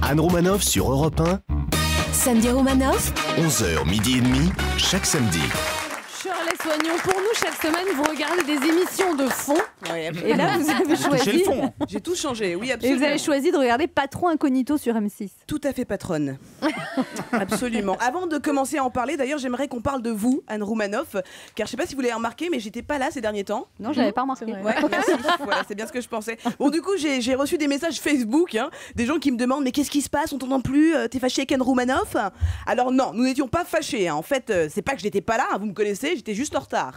Anne Romanoff sur Europe 1. Sandy Romanoff, 11h, midi et demi, chaque samedi. Shirley Soignon, pour nous, chaque semaine, vous regardez des émissions de fond. Ouais, Et là, vous avez choisi. j'ai tout changé, oui, Et absolument. vous avez choisi de regarder Patron Incognito sur M6. Tout à fait patronne. Absolument. Avant de commencer à en parler, d'ailleurs, j'aimerais qu'on parle de vous, Anne Romanoff, car je sais pas si vous l'avez remarqué, mais j'étais pas là ces derniers temps. Non, je l'avais pas remarqué. Ouais, merci. Voilà, c'est bien ce que je pensais. Bon, du coup, j'ai reçu des messages Facebook, des gens qui me demandent mais qu'est-ce qui se passe, on t'entend plus, t'es fâché avec Anne Romanoff? Alors non, nous n'étions pas fâchés. En fait, c'est pas que j'étais pas là, vous me connaissez, j'étais juste en retard.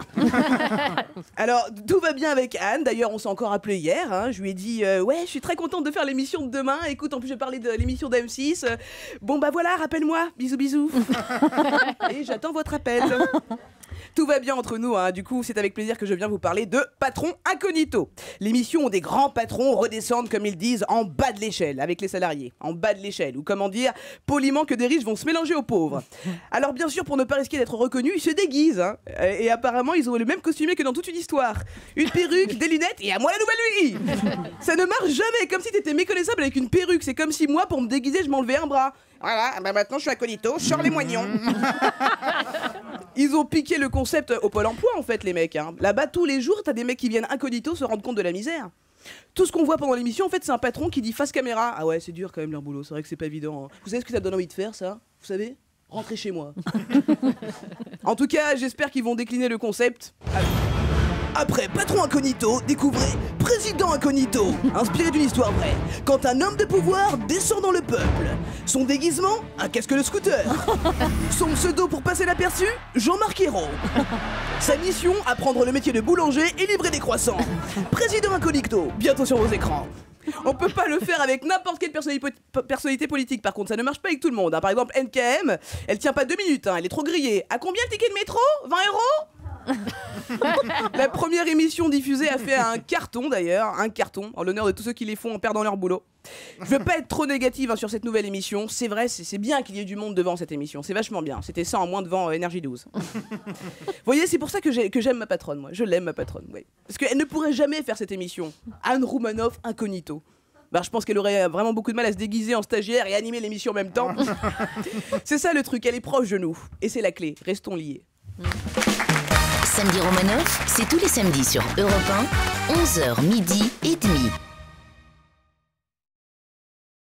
Alors tout va bien avec Anne. D'ailleurs, on s'est encore appelé hier. Je lui ai dit ouais, je suis très contente de faire l'émission de demain. Écoute, en plus, je parlais de l'émission d'M6. Bon bah voilà, rappelle-moi. Bisous, bisous. Et j'attends votre appel. Tout va bien entre nous, Du coup, c'est avec plaisir que je viens vous parler de Patron Incognito. L'émission où des grands patrons redescendent, comme ils disent, en bas de l'échelle, avec les salariés. En bas de l'échelle, ou comment dire, poliment que des riches vont se mélanger aux pauvres. Alors bien sûr, pour ne pas risquer d'être reconnus, ils se déguisent. Et apparemment, ils ont le même costumier que dans toute une histoire. Une perruque, des lunettes, et à moi la nouvelle vie. Ça ne marche jamais, comme si t'étais méconnaissable avec une perruque. C'est comme si moi, pour me déguiser, je m'enlevais un bras. Voilà, bah maintenant je suis incognito, je sors les moignons. Ils ont piqué le concept au Pôle emploi en fait, les mecs. Là-bas, tous les jours, t'as des mecs qui viennent incognito se rendre compte de la misère. Tout ce qu'on voit pendant l'émission, en fait, c'est un patron qui dit face caméra. Ah ouais, c'est dur quand même leur boulot, c'est vrai que c'est pas évident. Vous savez ce que ça donne envie de faire, ça? Vous savez? Rentrer chez moi. En tout cas, j'espère qu'ils vont décliner le concept. Après Patron Incognito, découvrez Président Incognito, inspiré d'une histoire vraie. Quand un homme de pouvoir descend dans le peuple. Son déguisement, un casque de scooter. Son pseudo pour passer l'aperçu, Jean-Marc Ayrault. Sa mission, apprendre le métier de boulanger et livrer des croissants. Président Incognito, bientôt sur vos écrans. On peut pas le faire avec n'importe quelle personnalité politique, par contre, ça ne marche pas avec tout le monde. Par exemple, NKM, elle tient pas 2 minutes, elle est trop grillée. À combien le ticket de métro? 20 €? La première émission diffusée a fait un carton d'ailleurs, un carton, en l'honneur de tous ceux qui les font en perdant leur boulot. Je veux pas être trop négative sur cette nouvelle émission, c'est vrai, c'est bien qu'il y ait du monde devant cette émission, c'est vachement bien, c'était ça en moins devant Énergie 12. Vous voyez, c'est pour ça que j'aime ma patronne, moi, je l'aime ma patronne, oui. Parce qu'elle ne pourrait jamais faire cette émission, Anne Romanoff Incognito. Bah, je pense qu'elle aurait vraiment beaucoup de mal à se déguiser en stagiaire et animer l'émission en même temps. C'est ça le truc, elle est proche de nous, et c'est la clé, restons liés. Sandy Romanoff, c'est tous les samedis sur Europe 1, 11h midi et demi.